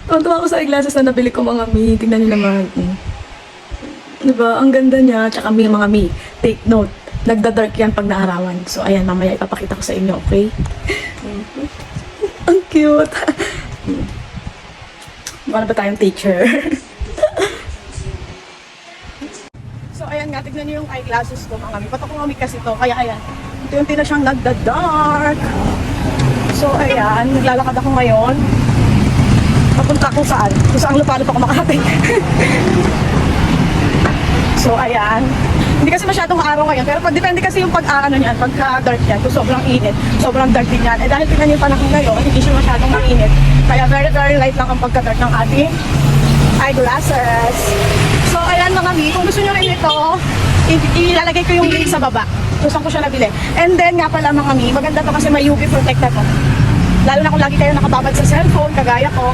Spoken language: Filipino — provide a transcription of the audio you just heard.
Tuwa ko sa eyeglasses na nabili ko mga mi. Tingnan niyo naman. Diba? Ang ganda niya. Tsaka mga mi. Take note. Nagda-dark yan pag naarawan. So, ayan. Mamaya ipapakita ko sa inyo. Okay? Ang cute. Mukha na ba tayong teacher? So, ayan nga. Tignan niyo yung eyeglasses ko mga mi. Patok ko kasi to. Kaya ayan. Unti-unti na siyang nagda-dark. So, ayan. Naglalakad ako ngayon. Papunta kung saan. Kung saan lupalop ako makarating. So, ayan. Hindi kasi masyadong araw ngayon. Pero depende kasi yung pag-ano niyan, pagka-dark yan. Kung sobrang init, sobrang dark din yan. Eh dahil tingnan yung panahon ngayon, hindi siya masyadong mainit. Kaya very, very light lang ang pagka-dark ng ating eyeglasses. So, ayan mga mi. Kung gusto nyo rin ito, ilalagay ko yung link sa baba. Kung saan ko siya nabili. And then, nga pala mga mi, maganda to kasi may UV protect na to. Lalo na kung lagi kayo nakababad sa cellphone, kagaya ko.